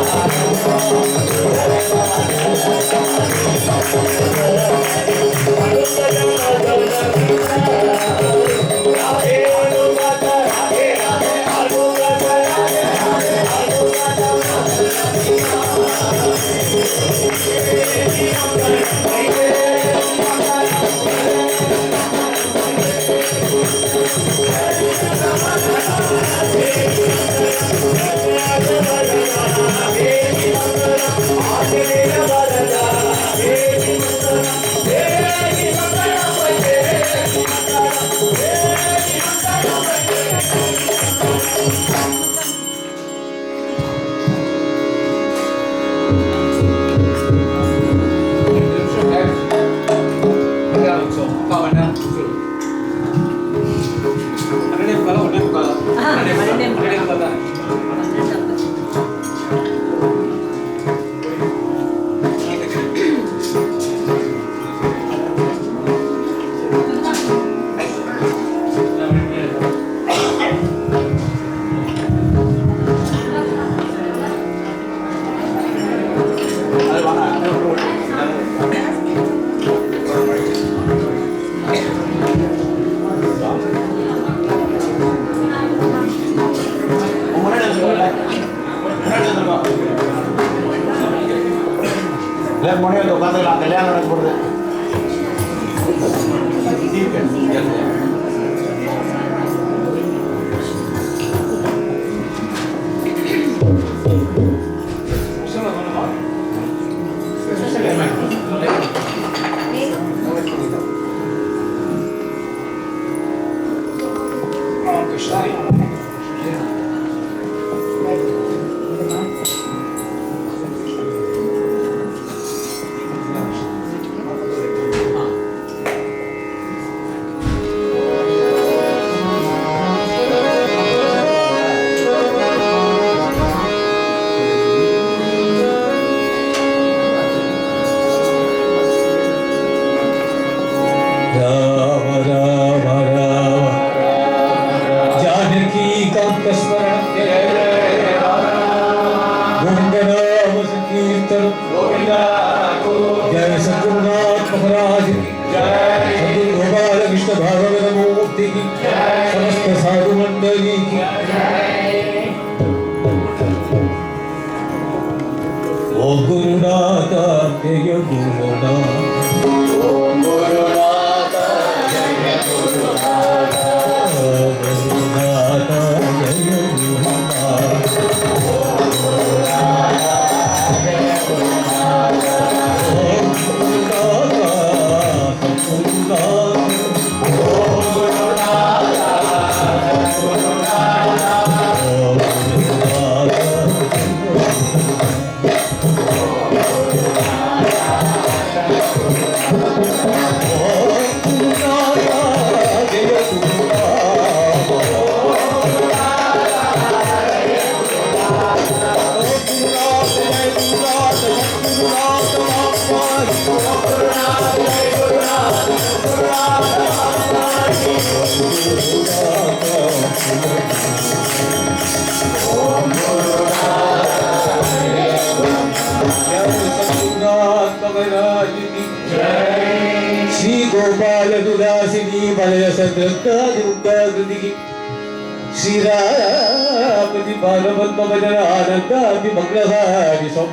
Thank you. முனையில் உட்காந்துக்கலாம், கல்யாணம் நடக்க போகிறது. जय सद्गुरुनाथ महाराज की जय, सद्गुरु गोपाल कृष्ण भागवत मूर्ति की जय, समस्त साधु मंडली की जय। ओम गुरुनाथ जय गुरुनाथ, ओम गुरुनाथ जय गुरुनाथ, ओम गुरुनाथ जय गुरुनाथ, ओम गुरुनाथ जय गुरुनाथ, ओम गुरुनाथ सद्गुरुनाथ, ओम गुरुनाथ गुरुनाथ, ओम गुरुनाथ श्री गोपाल दुदासिनी मलय सद्रक्तादिमुक्ताकृति श्री रामति पार्वत भजन आनंदादि मंगलहारि सम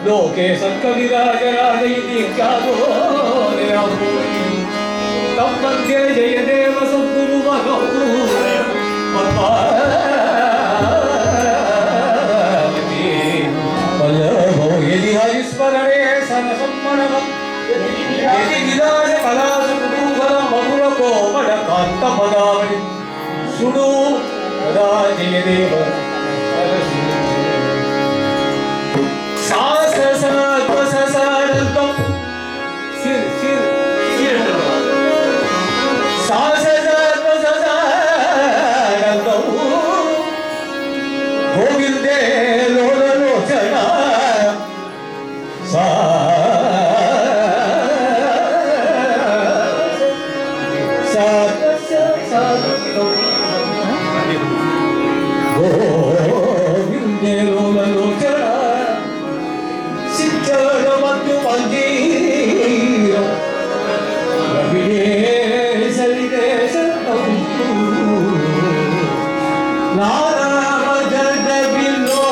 लोके सत्कविराज राजयति ख्यातो निरामूर्ति तम मध्ये जय देव सद्गुरु वल्लभ यदि हरि स्मरणे सर्वसम्मरणम् यदि विलास कलास कुतूहल मधुर कोमल कांत पदावली सुनो राजय देव सास सत्व ससानंदम सिर सिर सिर सास सत्व ससानंदम गोविंदे लोल लोचना सा गोविंदे लोल लोचना सिंचन मधु मंजीर रविने सलिते सतम नाराम जड बिलो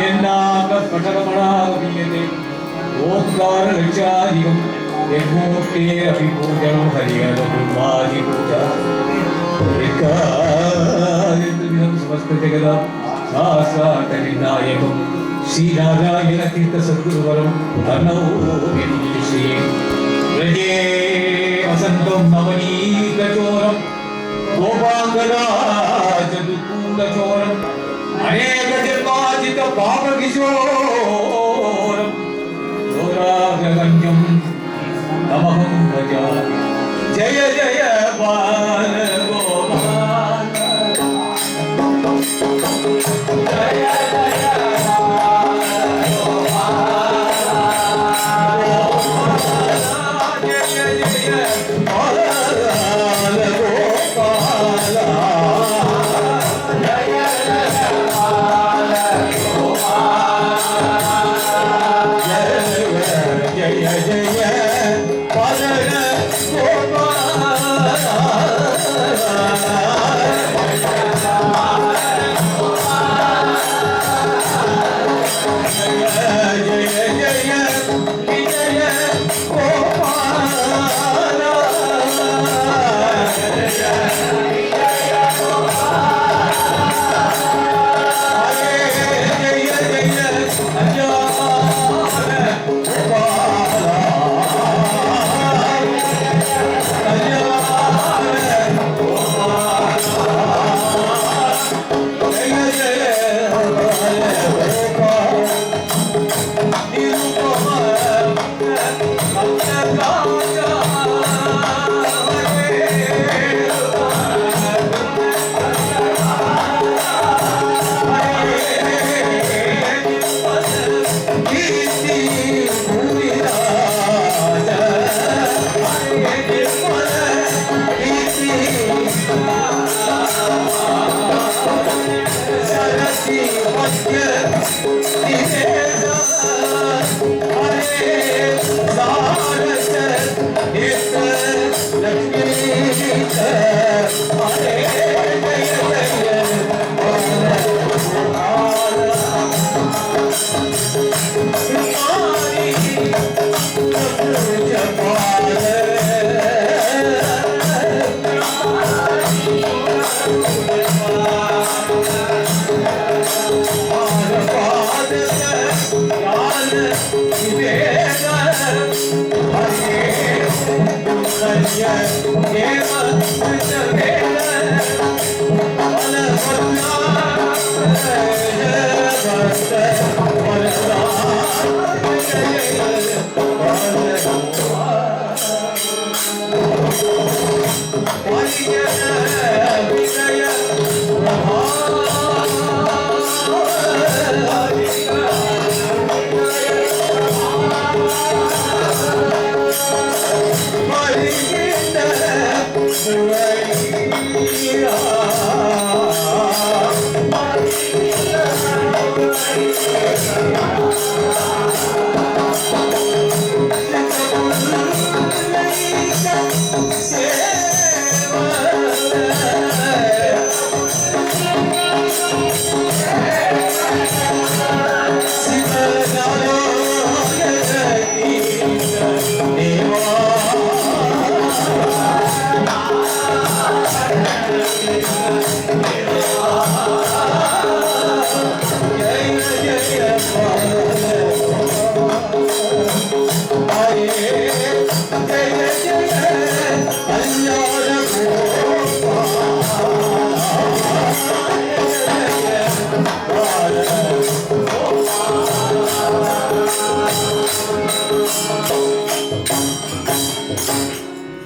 എന്നാക പടകമണാവിയതേ ഓംകാര ലക്ഷാധികം യജ്ഞോക്തേ അഭിപൂജനം ഹരിഹരമാദി പൂജ ഏകായത്രിവിധം സമസ്ത ജഗത ശാസ്ത്രാർത്ഥനിർണായകം ശ്രീനാരായണ തീർത്ഥ സദ്ഗുരുവരം ധർണോമി ശ്രീ വ്രജേ വസന്തം നവനീതചോരം गोपांगराजदुकूलचोरम अनेक जन्माजित पापकिशोरम दोरागण्यम नमहं भजामि जय जय बाल गोपाल जय जय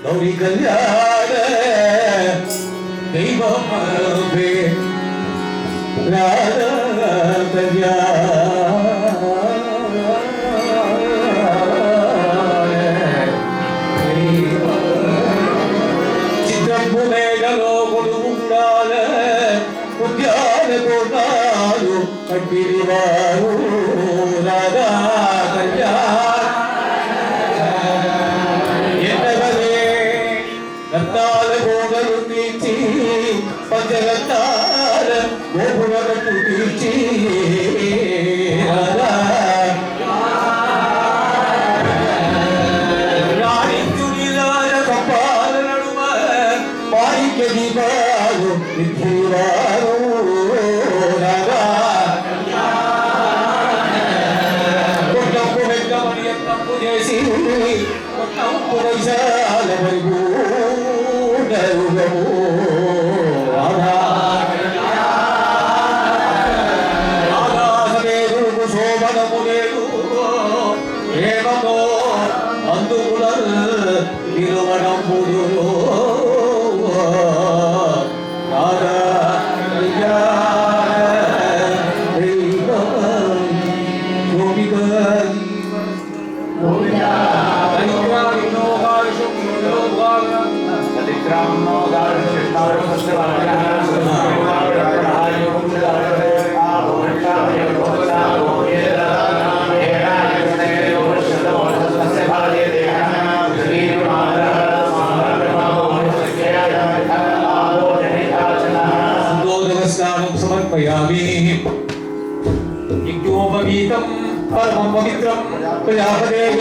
गौरी कल्याण दैवम भे राधा कल्याण चित्रम्बुमेगलो गुडुमुंडाल उद्यान कोटालु कट्टिरिवारु राधा कल्याण रत्नाल गोगल तीर्ची पंचरत्नाल गोपुरगटु तीर्ची समर्पयामि यज्ञोपवीतं परमं पवित्रं प्रजापतेः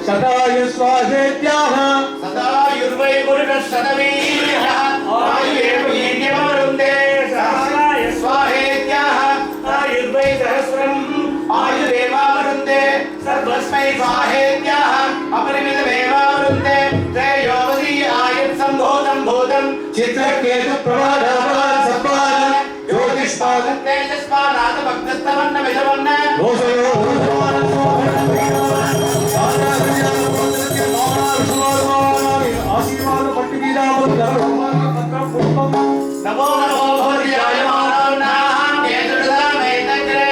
सदाय स्वाहेत्याः सदायुर्वै पुरुषः आयुर्वेद्यमरुन्दे सदाय स्वाहेत्याः आयुर्वै सहस्रम् आयुरेवावरुन्दे सर्वस्मै स्वाहेत्याः अपरिमितमेवावरुन्दे त्रयोवधि आयुर्सम्भूतं भूतं चित्रकेतु प्रभादाभार सपाल ज्योतिष्पादं तेजस्पानादभक्तस्तवन्नमिदवन्न दोषयो आशीर्वाद पट्टिकीदावं नमो नमो भूर्याय मानवनां केतुर्दमेतग्रे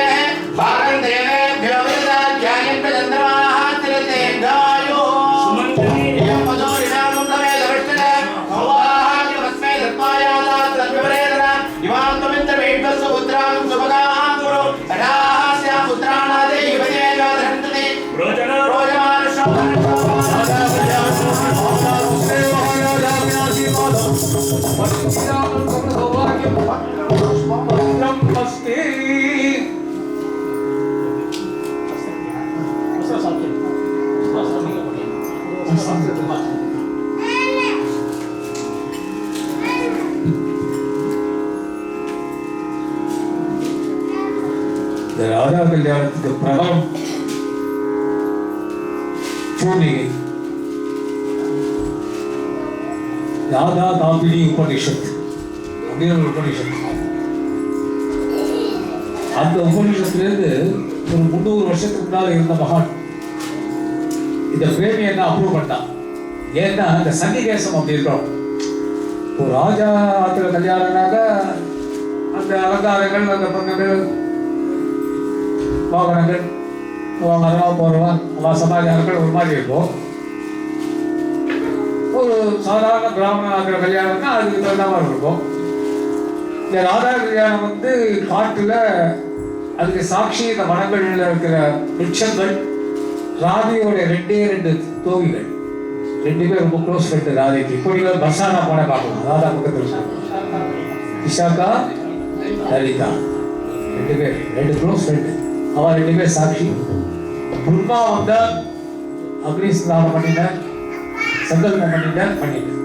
भारं देवेभ्यो विदधाध्यायं चन्द्रमाः तिरतेन्दायो सुमन्त्रियं मधुरिणां तमेदवष्टने भवाहाग्यमस्मै धर्मायादा तद्विपरेदना इमां त्वमिन्द्रमेभ्यः पुत्रां सुभगां गुरु तदास्यां पुत्राणादे युवते गाधरन्तते ராதா கல்யாணத்துக்கு பிரபலம் பூர்ணிகை ராதா காபினி உபனிஷத் அப்படின்னு ஒரு உபனிஷத். அந்த உபனிஷத்துலேருந்து ஒரு 300 வருஷத்துக்கு முன்னால் இருந்த மகான் இந்த பிரேமி என்ன அப்ரூவ் பண்ணான். ஏன்னா அந்த சன்னிவேசம் அப்படி இருக்கணும். ஒரு ராஜா ஆத்திர கல்யாணம்னாக்க அந்த அலங்காரங்கள், அந்த பொண்ணுகள், வாகனங்கள், வரவா போகிறவன் அவன் சமாச்சாரங்கள் ஒரு மாதிரி இருக்கும். ஒரு சாதாரண பிராமண ஆகிற கல்யாணம்னா அதுக்கு தகுந்த மாதிரி இருக்கும். இந்த ராதா கல்யாணம் வந்து காட்டில் அதுக்கு சாட்சி இந்த மனங்களில் இருக்கிற விருட்சங்கள், ராதையோட 2 தோவிகள், 2 பேர் ரொம்ப க்ளோஸ் ஃப்ரெண்டு ராதைக்கு. இப்போ நீங்கள் பஸ்ஸானா போன பார்க்கலாம், ராதா பக்கத்தில் விஷாக்கா, லலிதா 2 பேர் 2 க்ளோஸ் ஃப்ரெண்டு. அவன் 2 பேர் சாட்சி. பிரம்மா வந்தா அக்னி ஸ்நானம் பண்ணிட்டேன், சங்கல்பம் பண்ணிட்டேன்.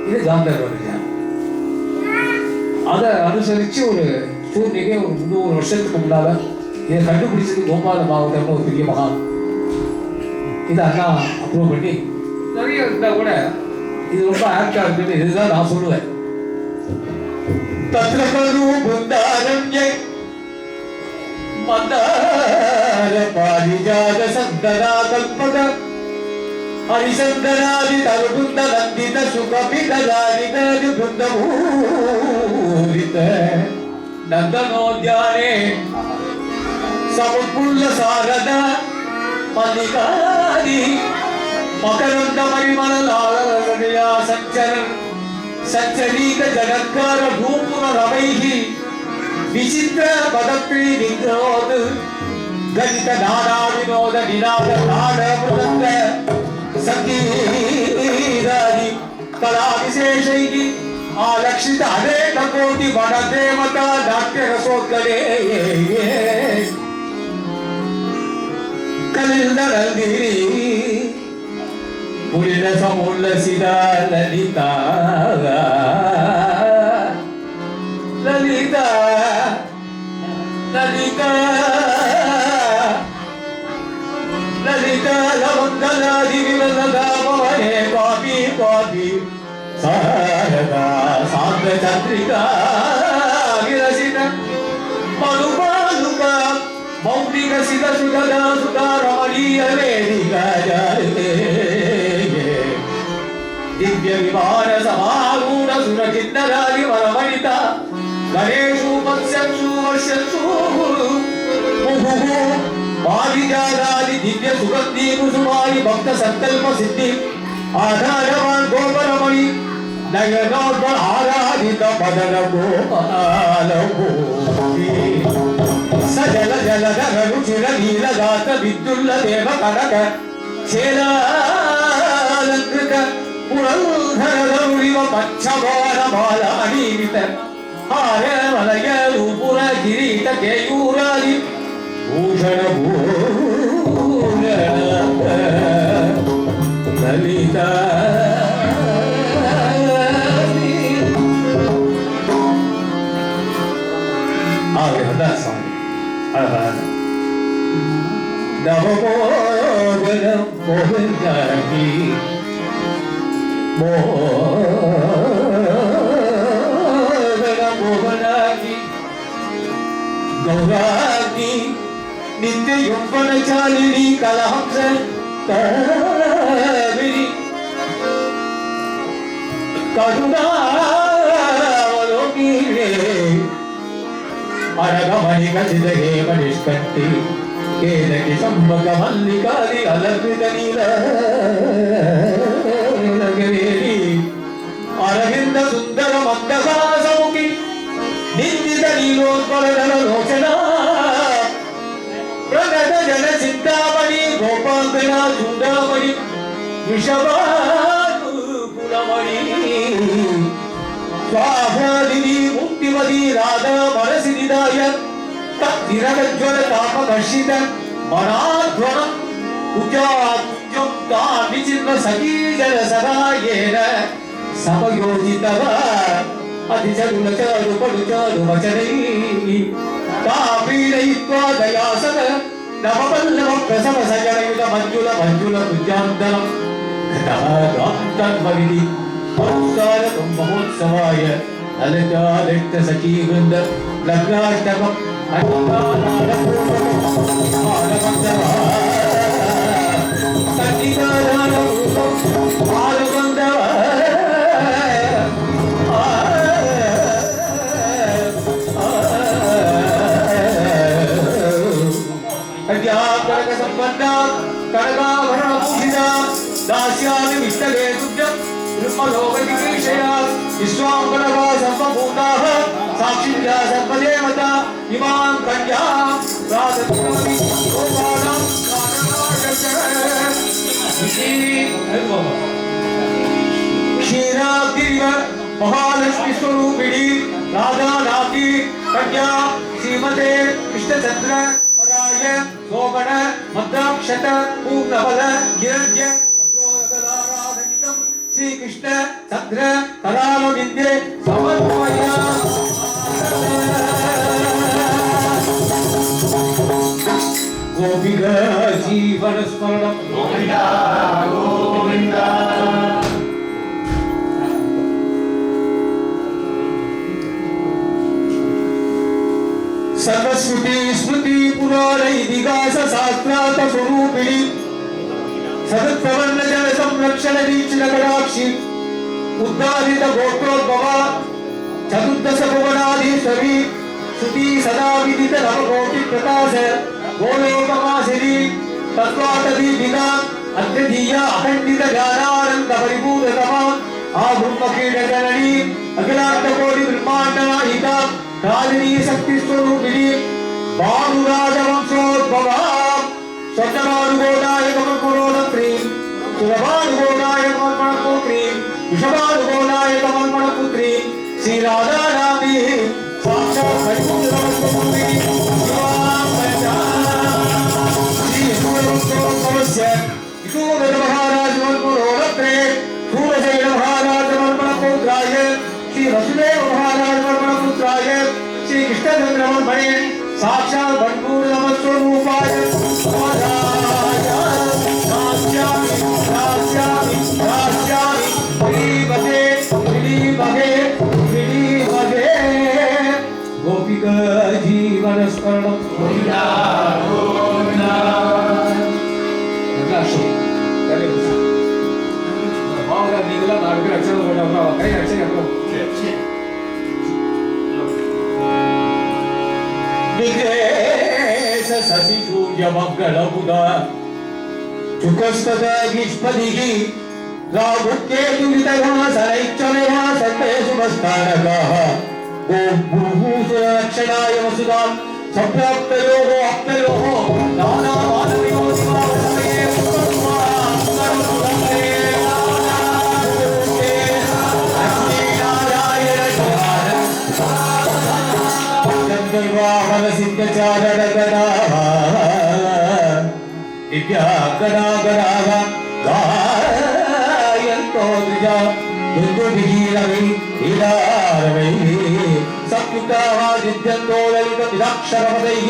இது காந்தர்வ கல்யாணம். அதை அனுசரித்து ஒரு பூர்ணிகை ஒரு 300 வருஷத்துக்கு முன்னால இதை கண்டுபிடிச்சது கோபால மாவட்டம்னு ஒரு பெரிய மகான். இதை அண்ணா அப்ரூவ் பண்ணி நிறைய இருந்தால் கூட இது ரொம்ப ஆக்டாக இருக்குன்னு இதுதான் நான் சொல்லுவேன். தத்ரகரு புந்தாரண்யை மந்தார பாரிஜாத சந்தனா கல்பக ஹரிசந்தனாதி தருபுந்த நந்தித சுகபிததானித புந்த மூரித நந்தனோத்யானே சமுப்புள்ள சாரத மல்லிகாரி மகரந்த மரிமலலாளரயா சஞ்சரன் சஞ்சரீக ஜகத்கார பூபுர ரவைஹி விசித்திர பதத்ரி நிக்ரோது கணித நாடா வினோத நிநாத நாட மிருதங்க சங்கீதாதி கலா விசேஷைகி ஆலக்ஷித அநேக கோடி வட தேவதா நாட்டிய ரசோத்கலே கலிந்தரங்கிரி புரித சமுல்லசித லலிதா லலிதா லலிதா लवंगलादि विवलदामहे पापी पापी सारदा शांत चंद्रिका विरसित मनुपालुका मौलिक सिद सुददा सुदारमणीय वेदिका जाते दिव्य विमान समारूढ़ सुरकिन्नरादि वरवनिता गणेशु मत्स्यक्षु वर्षक्षु मुहुः पारिजातादि दिव्य सुगंधि कुसुमानि भक्त संकल्प सिद्धि आधारवान गोपरमणि नयनोद्भव आराधित मदन गोपाल सजल जलधर रुचिर नीलगात विद्युल्ल देव कनक शेलालंकृत पुरंधर गौरिव पंचबाण मालानीवित हार वलय रूपुर किरीट केयूरादि भूषण भूषण ललिता आगे बता सॉन्ग नवमोगन मोहनागी मोहनागी गौरागी नित्य यौवन चालिनी कलहंस कावेरी करुणावलोकिनी अरगमणि कचिदगे मनिष्कन्ति केदकि सम्मक मल्लिकादि अलकृत नीलगिरी अरविंद सुंदर मंदहासमुखी निंदित नीलोत्पल लोचना प्रणत जन चिंतामणि गोपांगना चूड़ामणि वृषभानुकुलमणि स्वाभादिनी मुक्तिमती राधा मनसिदाय तत्तिरगज्वल तापकर्षित मनाध्वन कुजाकुंजं तामिचिन्व सखी जल सदायेन समयोजितव अधिचरुलचरु पडुचरु वचनैः तापीडयित्वा दयासद नवपल्लव प्रसव सजनयुत मंजुल मंजुल कुञ्जान्तरं घटागान्तन्वविधि संस्कारकं महोत्सवाय ललिता नृत्य सखी वृंद लग्नाष्टकम् दास्यामि विष्टले तुभ्यं ब्रह्मलोकनिकेशया विश्वाम्बरवा सर्वभूताः साक्षिभ्या सर्वदेवता इमां कन्यां प्रादत्यामि गोपालं क्षीराब्धिरिव महालक्ष्मी स्वरूपिणी राधा नाम्नी कन्या श्रीमते कृष्णचन्द्र पराय सोमण मद्राक्षत पूर्णबल हिरण्य श्री कृष्ण चंद्र कराल विद्ये समन्वया गोपिका जीवन स्मरणं गोविंदा गोविंदा सर्वस्मृति स्मृति पुराण इतिहास शास्त्रार्थ स्वरूपिणी सदत्प्रबंध जन संरक्षण दीक्षित कटाक्षी उद्धारित गोत्रोद्भव चतुर्दश भुवनाधीश्वरी श्रुति सदा विदित नवकोटि प्रकाश गोलोकमासिनी तत्वातदी विदा अद्वितीय अखंडित ज्ञानानंद परिपूर्णतमा आब्रह्मकीट जननी अखिलांड कोटि ब्रह्मांड नायिका राजनी शक्ति स्वरूपिणी भानुराज वंशोद्भवा स्वच्छमानुगोदाय कमलपुरोदत्री सुरभानुगोदाय कमलपुत्री विषभानुगोदाय कमलपुत्री श्री राधा नामी साक्षात् परिपूर्णस्वरूपिणी श्री यशोवंशोद्भवस्य यशोधर महाराज कमलपुरोदत्रे सूरसेन महाराज कमलपुत्राय श्री वसुदेव महाराज कमलपुत्राय श्री कृष्णचंद्र साक्षात् भट्टूर नमस्वरूपाय ஸ்மரணம் நீங்களாம் 4 பேர் அச்சனை போட்டா கை அச்சனை विघ्नेश शशि सूर्य मंगल बुध चुकस्तद विष्पदिः राहुकेतु वितरः शनैश्चरः सर्वे शुभस्थानकाः गोभूषणक्षणाय वसुधां सम्प्राप्तयोः अप्तयोः नानामानवयोः शिवावसमये गंधर्वाहन सिद्धचारण गणा दिव्या गणा गणा गायन्तो द्विजा दुर्गुभिरवै हीरारवै सत्युक्ताः दिव्यन्तो ललित विदाक्षरपदैः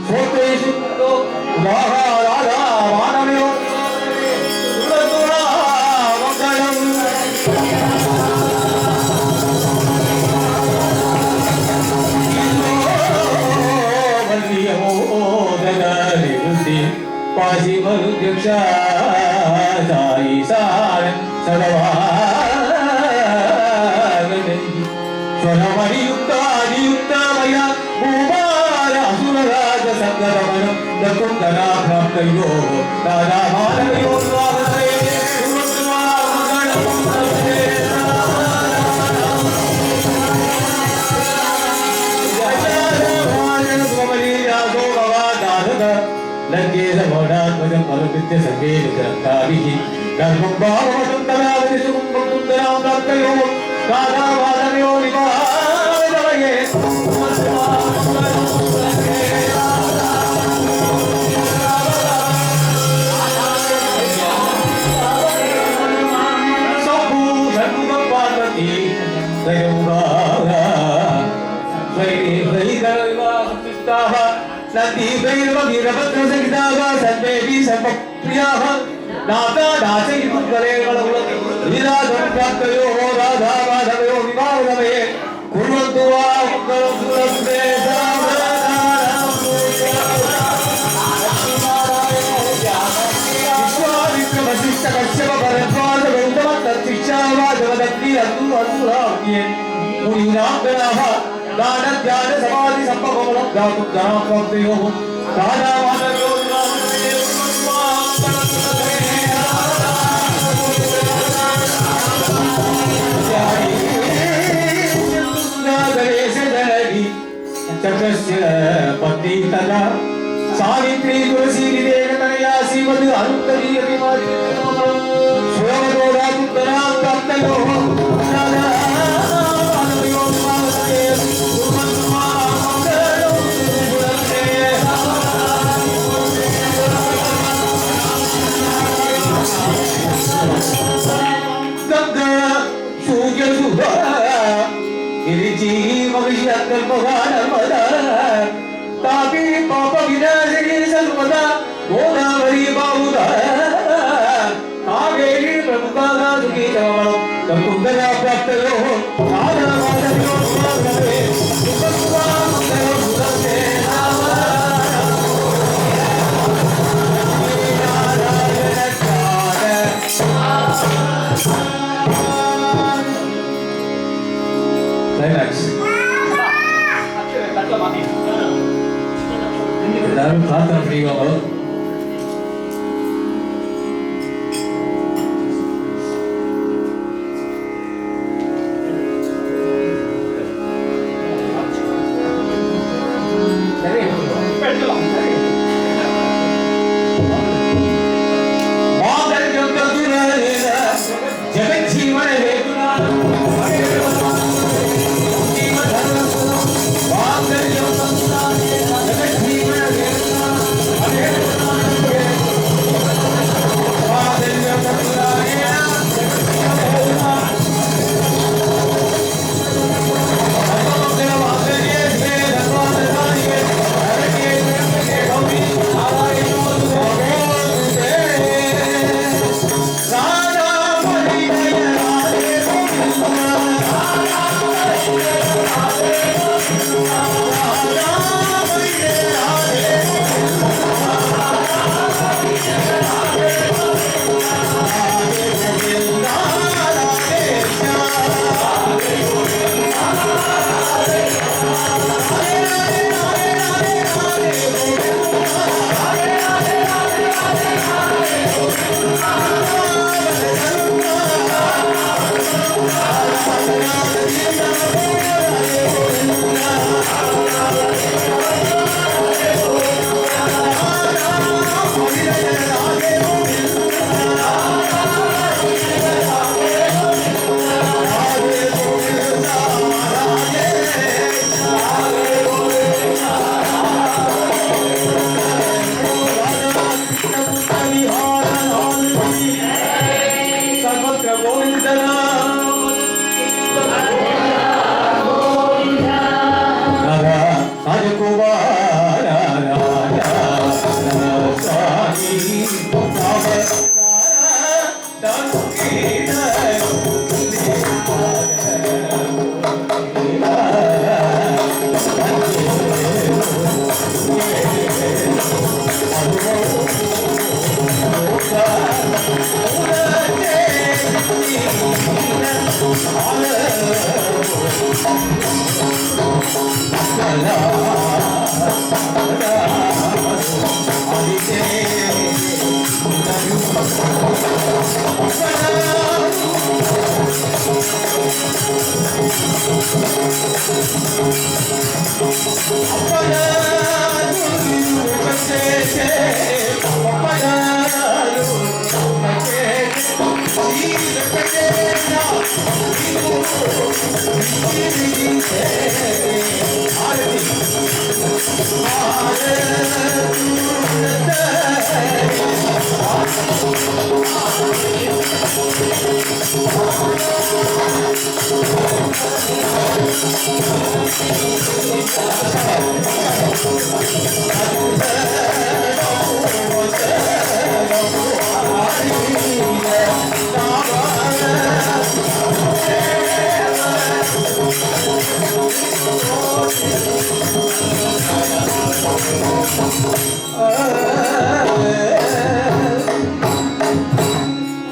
श्रोत्रेषु उदाहा राधा मानवयो पाशिवरुद्यक्षा साई सार सर्वागतैः स्वरमणियुक्तादियुक्तामया भूमार असुरराजसङ्गरमणं दकुन्दना प्राप्तयो दादामानवयो स्वागतये लंकेश मौनात्मजं अनुकृत्य सर्वे विग्रहकाभिः धर्मं भावमतं तदावधि सुखं वक्तुन्दरां प्राप्तयो राधामाधवयो विवाहवये सम्भूषणं पार्वती त्रयोगाः स्वैर्वैर्विवाहकृताः नदी भैरवीरभद्र संगीताः सर्वेऽपि सर्वप्रियाः नाथा दासयितुं कलेवलकुलति विराजं प्राप्तयोः राधा माधवयो विवाहसमये कुर्वन्तु वा मङ्गलं सुरस्ते विश्वामित्रवसिष्ठ कश्यप भरद्वाज गौतम तत्शिष्या वाजवदग्नि असुराज्ञे मुनीनां गणाः दान ध्यान समाधि संपवनं गातुं गणां प्राप्तयोः राधा माधवयो चक्रस्य पत्नी तथा सावित्री तुलसी विवेकतनया श्रीमद् अरुन्धती अभिमानी स्वयंतोड़ा तुतरा प्राप्तयोः तापी पाप विनाशिनी सर्वदा गोदावरी बाहुदा कावेरी प्रमुखा सुखी चमणं तकुन्दरा प्राप्तयोः राधा माधवयो स्वागते सुखस्वा मंगलं सुरस्ते எல்லாரும் பிரார்த்தனை பண்ணிக்கோங்க. जगज्जीवन हेतुना जगज्जीवन हेतुना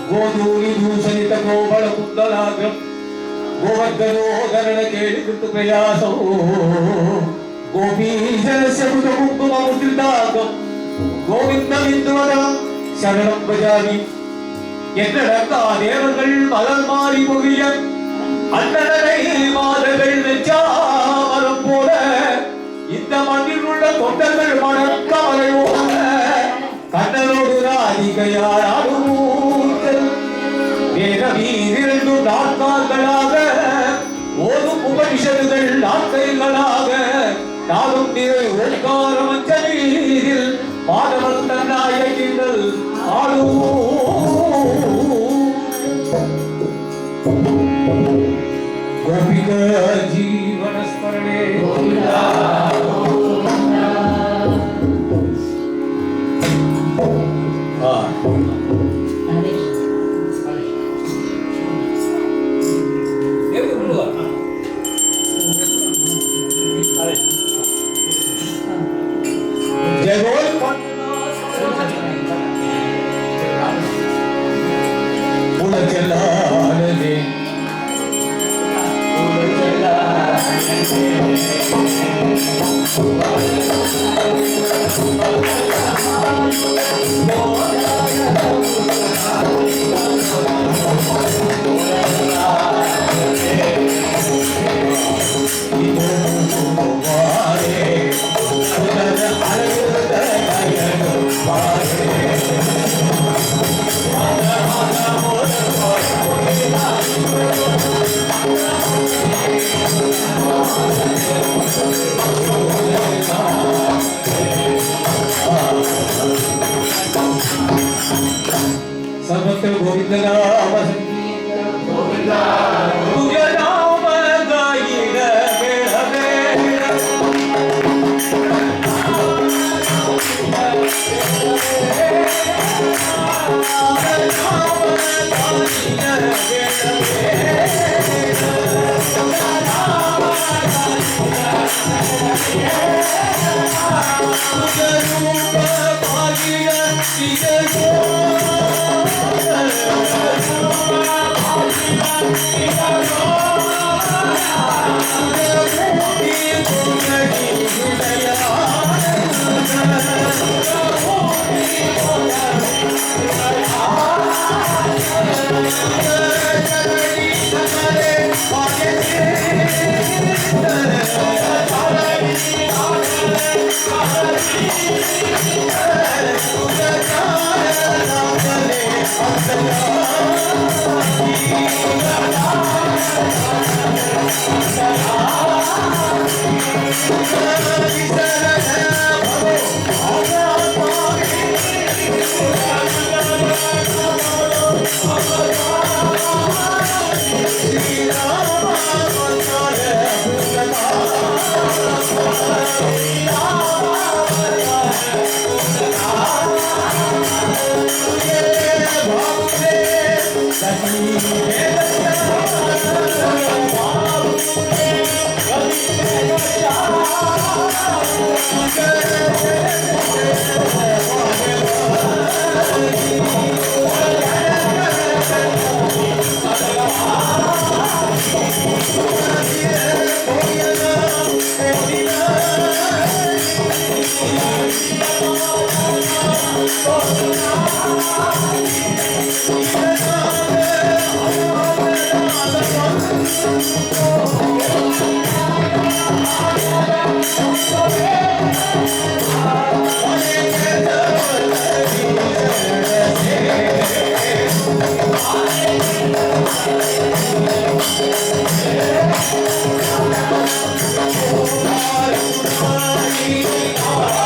ಗೋಧೂರಿ ದೂಷಣಿತ ಗೋಬಳ ಕುಂದಲಾಗ ಗೋವರ್ಧನೋದರಣ ಕೇಳಿ ಕೃತು ಪ್ರಯಾಸವು ಗೋಪೀಶನಸ್ಯ ಬುಧ ಕುಂಕುಮ ಮುದ್ರಿತಾಗ ಗೋವಿಂದ ಬಿಂದುವದ ಶರಣಂ ಭಜಾಮಿ என்னடக்கா தேவர்கள் மலர் மாறி பொழிய அண்ணனை மாதர்கள் வெச்சாமரம் போல இந்த மண்ணில் உள்ள தொண்டர்கள் மணக்கமலையோட கண்ணனோடு ராதிகையாடும் வேத வீரிரண்டும் நாட்கால்களாக ஓதும் உபனிஷதுகள் நாட்கைகளாக நாளும் நிறை ஓங்கார மஞ்சளில் மாதவன் தன்னாய கிண்டல் ஆடும் गोपिका जीवन स्मरणे गोविंदा सर्वत्र गोविंद नाम गोविंदा तुझे नाम गाईन बेळवे Oh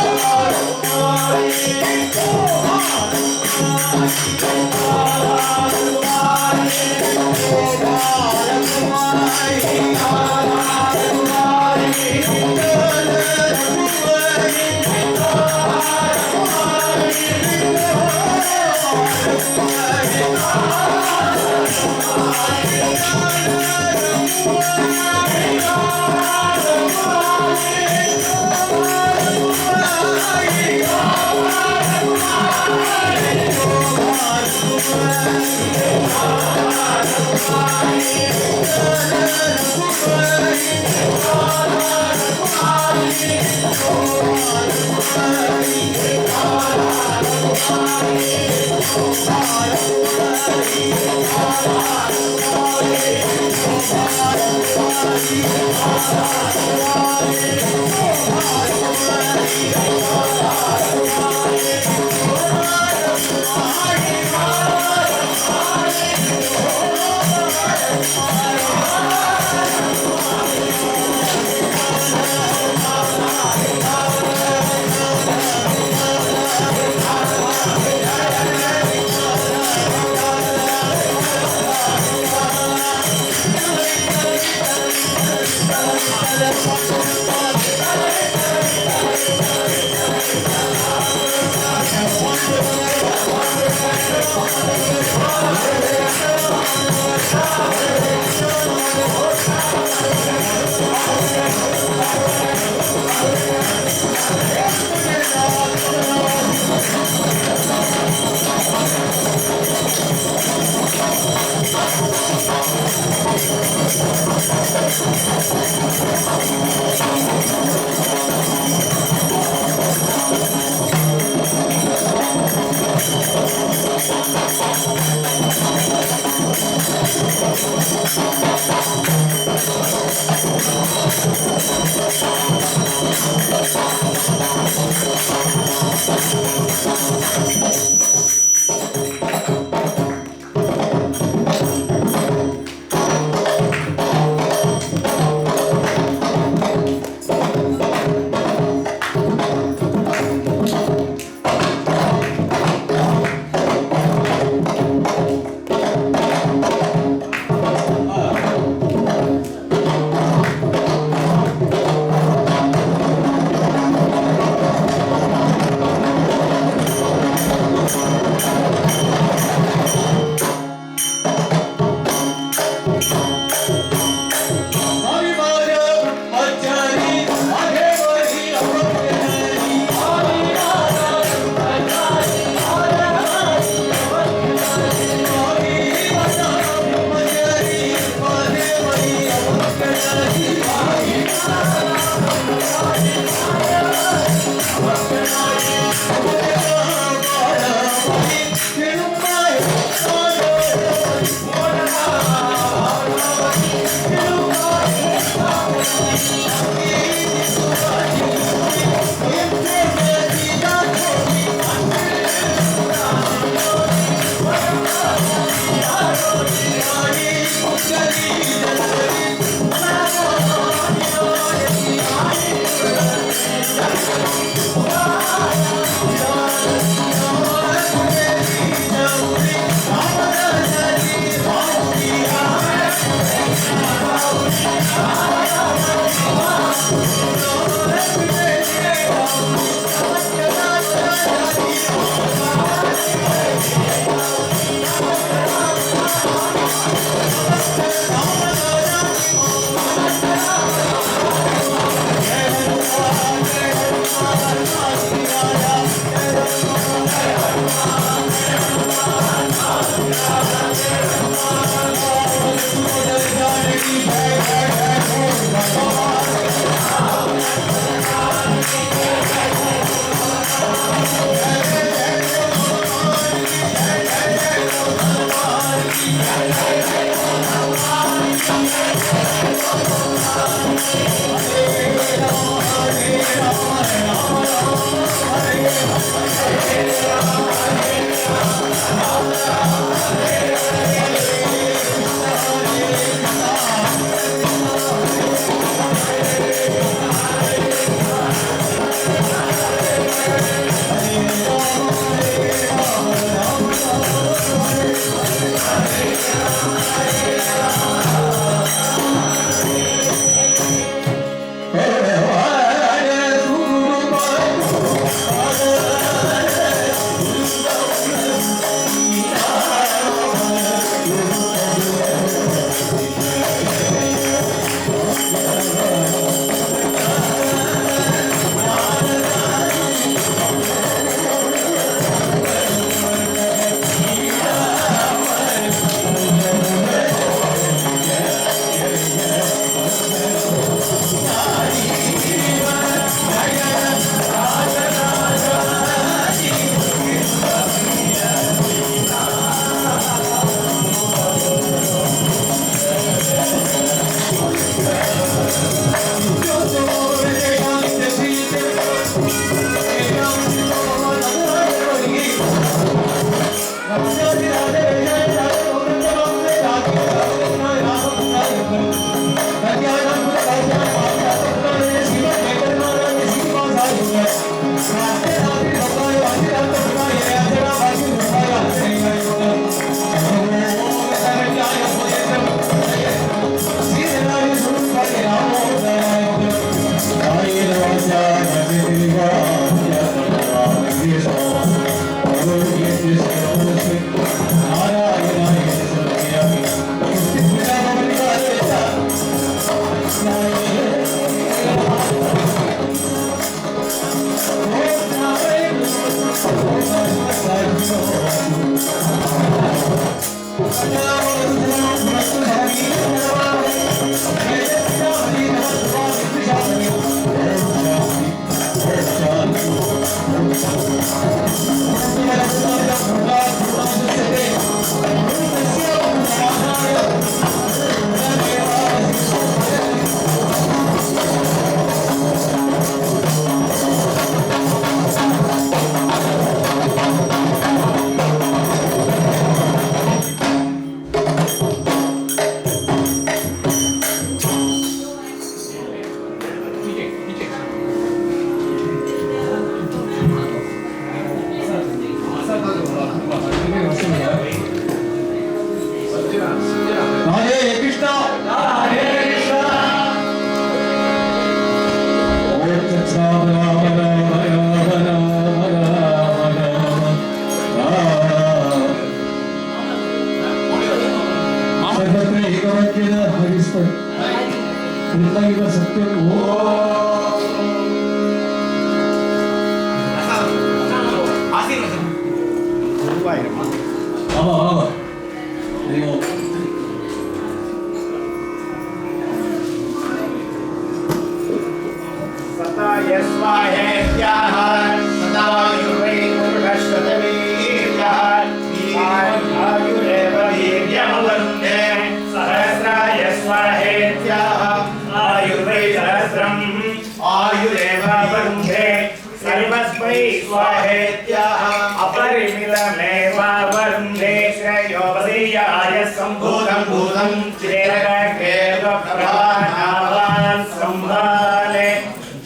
अपरिमिलमेवावरुन्धे श्रेयोपदीयाय सम्भूतं भूतं चिरगेवप्रभानावान् सम्भाले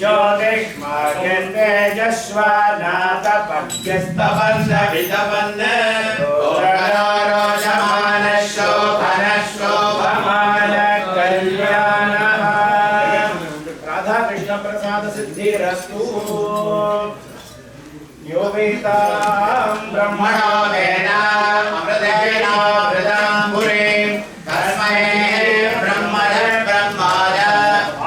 ज्योतिष्मार्गन्ते जश्वानाथपद्यस्तवन्दवितवन्द रोजमानशोभनशोभमान कल्याणः राधा कृष्ण प्रसाद सिद्धिरस्तु यो वेदां ब्रह्मणो वेद अमृतेनावृतां पुरीं तस्मै ब्रह्मण ब्रह्माय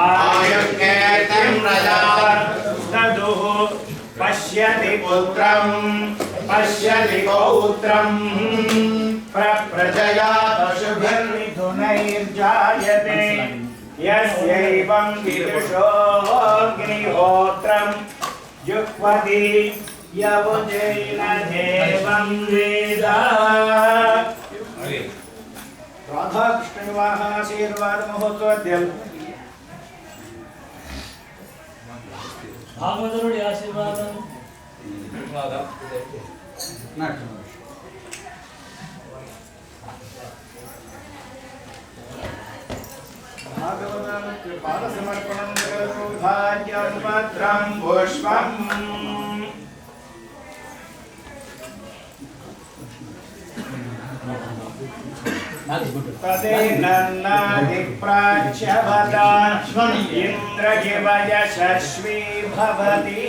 आयुर्केर्तिं प्रदादुः पश्यति पुत्रं पश्यति पौत्रं प्रप्रजया पशुभिर्मिथुनैर्जायते यस्यैवं विदुषोऽग्निहोत्रं जुह्वति यवुजेन देवं वेद राधाकृष्ण विवाह आशीर्वाद महोत्सव भागवतरुడి आशीर्वादం भागवतं कृपाल समर्पणं करोतु भाग्यं भद्रं पुष्पम् तदेनन्नादिप्राच्यवदा इन्द्रगिवयशस्वी भवति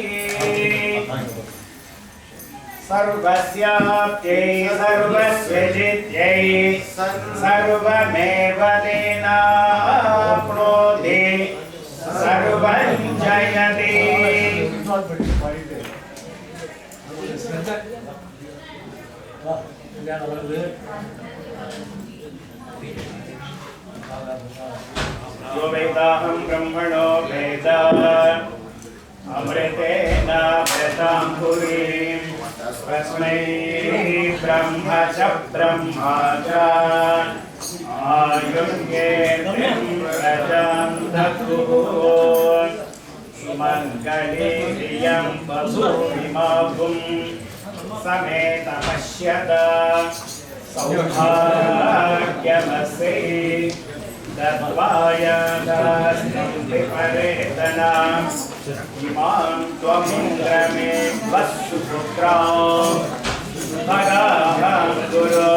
सर्वस्याप्त्यै सर्वस्य जित्यै सर्वमेव तेनाप्नोति सर्वं जयति यो वेदाहं ब्रह्मणो वेद अमृतेन व्रतां पुरीं तस्मै ब्रह्म च ब्रह्मा च आयुर्येतिं प्रजां दद्युः मङ्गले धियं वसुमिमागुं समेतमश्यत सौभाग्यमसे दत्वाय दास्ति परेतनां इमां त्वमिन्द्रमे वसुपुत्रां भगां गुरु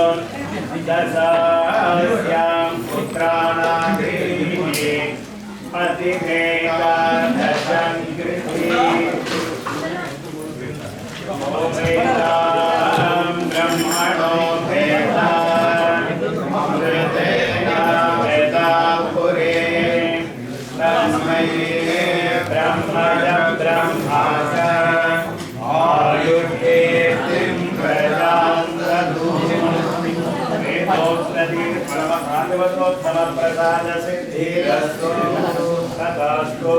ददास्यां पुत्राणाग्रीः अतिमेकादशं वेदां ब्रह्मणो वेदां अमृतेन वेदां पुरीं तस्मै ब्रह्मण ब्रह्मा च आयुर्केर्तिं प्रदां दद्युः भागवतोत्तमप्रसाद सिद्धिरस्तु तथास्तु